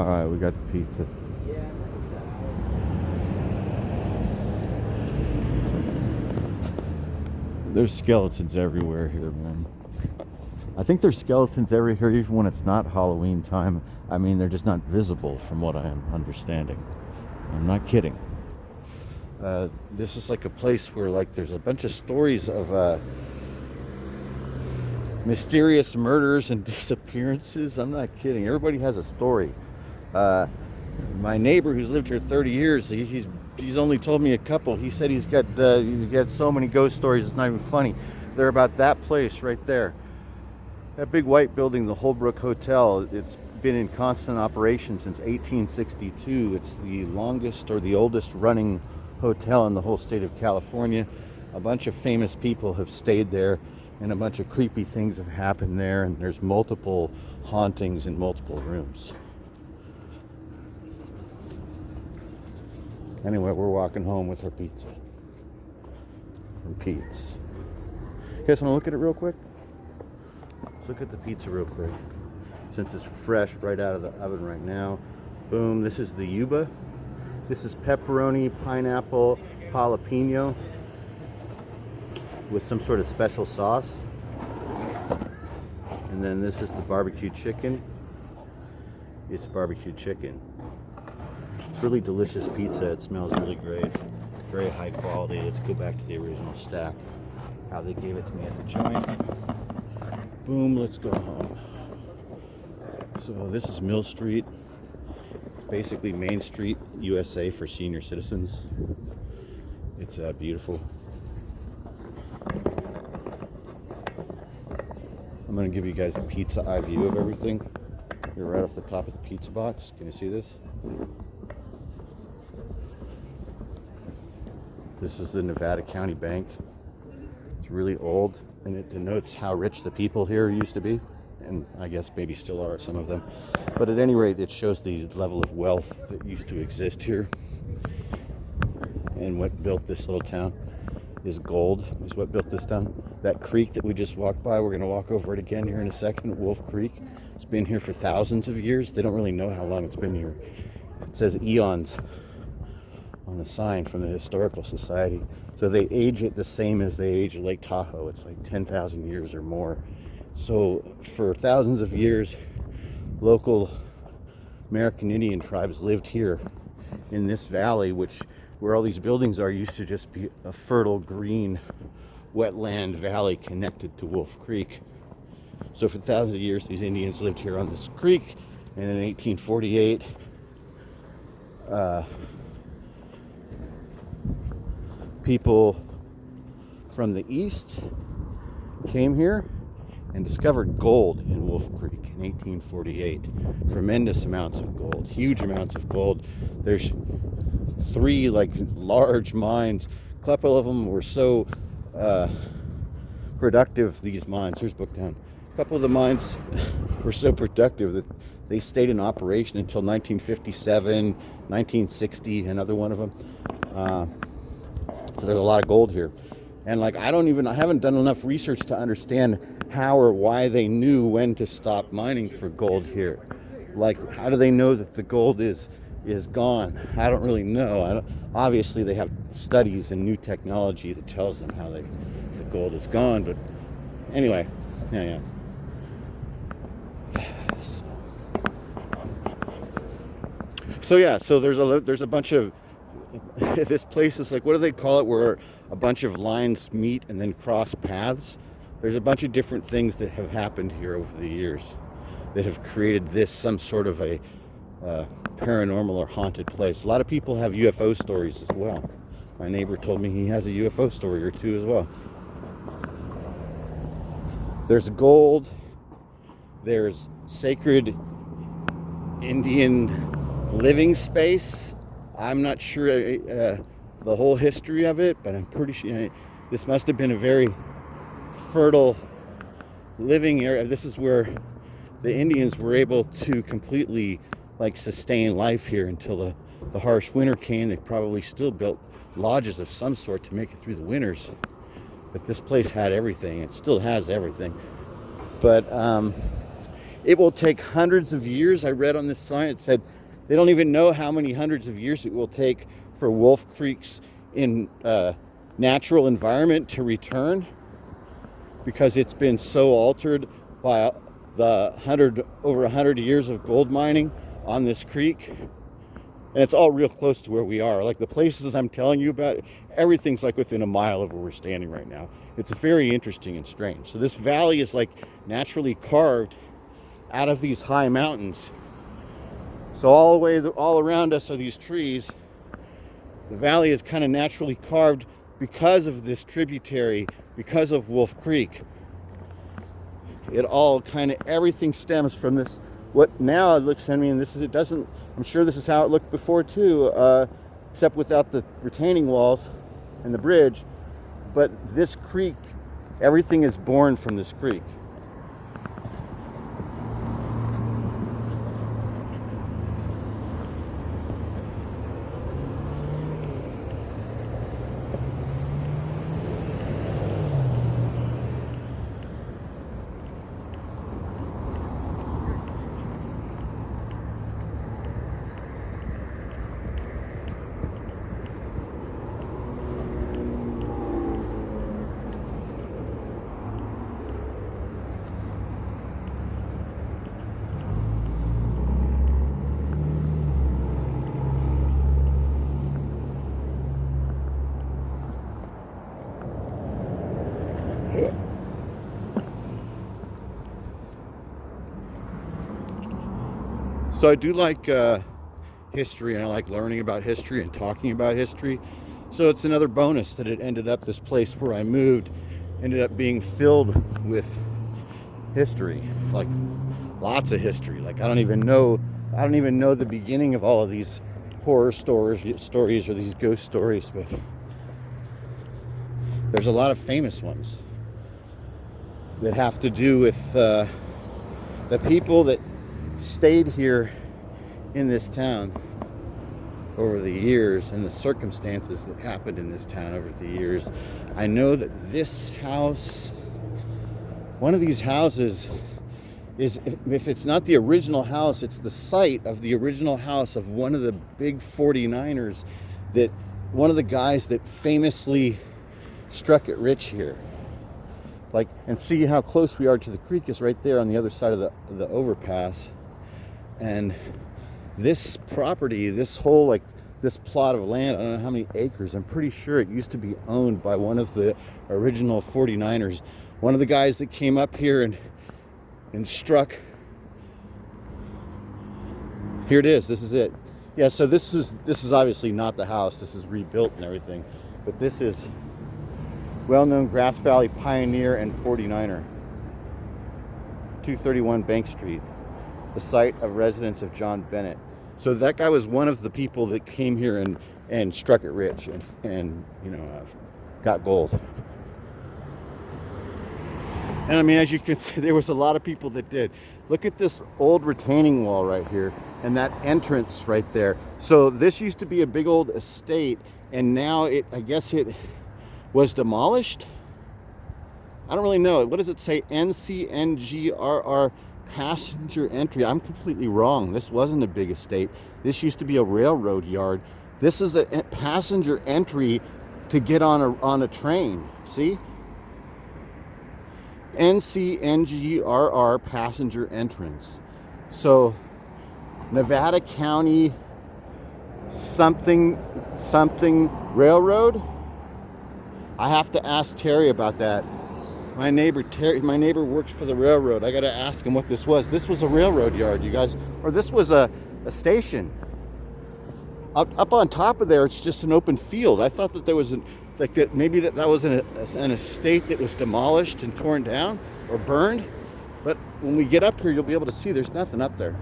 All right, we got the pizza. There's skeletons everywhere here, man. I think there's skeletons everywhere, even when it's not Halloween time. I mean, they're just not visible, from what I am understanding. I'm not kidding. This is like a place where, like, there's a bunch of stories of mysterious murders and disappearances. I'm not kidding. Everybody has a story. My neighbor, who's lived here 30 years, he's only told me a couple. He said he's got so many ghost stories. It's not even funny. They're about that place right there. That big white building, the Holbrook Hotel. It's been in constant operation since 1862. It's the longest or the oldest running hotel in the whole state of California. A bunch of famous people have stayed there, and a bunch of creepy things have happened there, and there's multiple hauntings in multiple rooms. Anyway, we're walking home with our pizza from Pete's. You guys want to look at it real quick? Let's look at the pizza real quick. Since it's fresh right out of the oven right now. Boom, this is the Yuba. This is pepperoni, pineapple, jalapeno with some sort of special sauce. And then this is the barbecue chicken. It's barbecue chicken. Really delicious pizza. It smells really great. Very high quality. Let's go back to the original stack. How they gave it to me at the joint. Boom, let's go home. So this is Mill Street. It's basically Main Street, USA for senior citizens. It's beautiful. I'm going to give you guys a pizza eye view of everything. You're right off the top of the pizza box. Can you see this? This is the Nevada County Bank. It's really old, and it denotes how rich the people here used to be, and I guess maybe still are, some of them. But at any rate, it shows the level of wealth that used to exist here. And what built this little town is gold, is what built this town. That creek that we just walked by, we're going to walk over it again here in a second, Wolf Creek. It's been here for thousands of years. They don't really know how long it's been here. It says eons on the sign from the Historical Society. So they age it the same as they age Lake Tahoe. It's like 10,000 years or more. So for thousands of years, local American Indian tribes lived here in this valley, which where all these buildings are used to just be a fertile green wetland valley connected to Wolf Creek. So for thousands of years, these Indians lived here on this creek, and in 1848, people from the east came here and discovered gold in Wolf Creek in 1848. Tremendous amounts of gold, huge amounts of gold. There's 3 like large mines. A couple of them were so productive, these mines. Here's book down. A couple of the mines were so productive that they stayed in operation until 1957, 1960, another one of them. So there's a lot of gold here. And like I haven't done enough research to understand how or why they knew when to stop mining for gold here. Like, how do they know that the gold is gone? I don't really know. Obviously they have studies and new technology that tells them how the gold is gone, but anyway, yeah. So there's a bunch of this place is like, what do they call it, where a bunch of lines meet and then cross paths? There's a bunch of different things that have happened here over the years that have created this some sort of a paranormal or haunted place. A lot of people have UFO stories as well. My neighbor told me he has a UFO story or two as well. There's gold. There's sacred Indian living space. I'm not sure the whole history of it, but I'm pretty sure this must have been a very fertile living area. This is where the Indians were able to completely like sustain life here until the harsh winter came. They probably still built lodges of some sort to make it through the winters. But this place had everything. It still has everything. But It will take hundreds of years. I read on this sign, it said they don't even know how many hundreds of years it will take for Wolf Creek's natural environment to return, because it's been so altered by the over 100 years of gold mining on this creek. And it's all real close to where we are. Like the places I'm telling you about, everything's like within a mile of where we're standing right now. It's very interesting and strange. So this valley is like naturally carved out of these high mountains. So all around us are these trees. The valley is kind of naturally carved because of this tributary, because of Wolf Creek. It all kind of, everything stems from this. What now it looks, I mean, I'm sure this is how it looked before too, except without the retaining walls and the bridge. But this creek, everything is born from this creek. So I do like history, and I like learning about history and talking about history. So it's another bonus that it ended up, this place where I moved ended up being filled with history, like lots of history. Like I don't even know the beginning of all of these horror stories or these ghost stories, but there's a lot of famous ones that have to do with the people that stayed here in this town over the years and the circumstances that happened in this town over the years. I know that this house, one of these houses, is, if it's not the original house, it's the site of the original house of one of the big 49ers, that one of the guys that famously struck it rich here. Like, and see how close we are to the creek is right there on the other side of the overpass. And this property, this whole, like, this plot of land, I don't know how many acres, I'm pretty sure it used to be owned by one of the original 49ers. One of the guys that came up here and struck. Here it is, this is it. Yeah, so this is obviously not the house, this is rebuilt and everything. But this is well-known Grass Valley pioneer and 49er. 231 Bank Street, the site of residence of John Bennett. So that guy was one of the people that came here and struck it rich and got gold. And I mean, as you can see, there was a lot of people that did. Look at this old retaining wall right here and that entrance right there. So this used to be a big old estate, and now I guess it was demolished. I don't really know. What does it say? NCNGRR passenger entry. I'm completely wrong. This wasn't a big estate. This used to be a railroad yard. This is a passenger entry to get on a train. See? NCNGRR passenger entrance. So Nevada County something railroad. I have to ask Terry about that. My neighbor works for the railroad. I got to ask him what this was. This was a railroad yard, you guys, or this was a station. Up on top of there, it's just an open field. I thought that there was maybe that was an estate that was demolished and torn down or burned. But when we get up here, you'll be able to see there's nothing up there.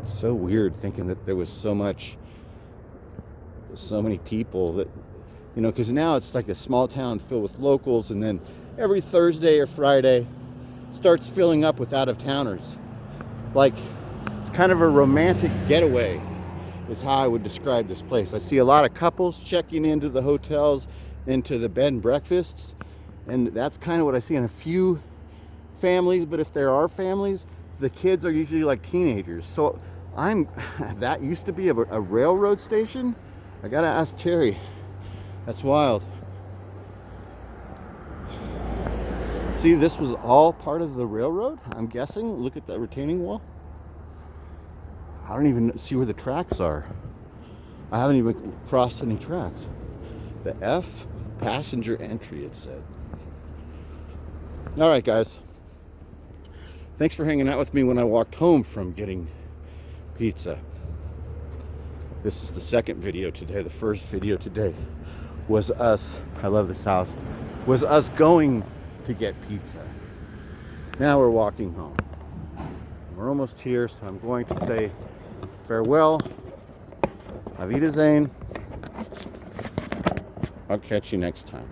So weird thinking that there was so many people that, because now it's like a small town filled with locals, and then every Thursday or Friday starts filling up with out-of-towners. Like, It's kind of a romantic getaway is how I would describe this place. I see a lot of couples checking into the hotels, into the bed and breakfasts, and that's kind of what I see in a few families. But if there are families, the kids are usually like teenagers. So that used to be a railroad station. I gotta ask Terry. That's wild. See, this was all part of the railroad, I'm guessing. Look at that retaining wall. I don't even see where the tracks are. I haven't even crossed any tracks. The F, passenger entry, it said. All right, guys. Thanks for hanging out with me when I walked home from getting pizza. This is the second video today. The first video today was us, I love this house, was us going to get pizza. Now we're walking home. We're almost here, so I'm going to say farewell. Auf Wiedersehen. I'll catch you next time.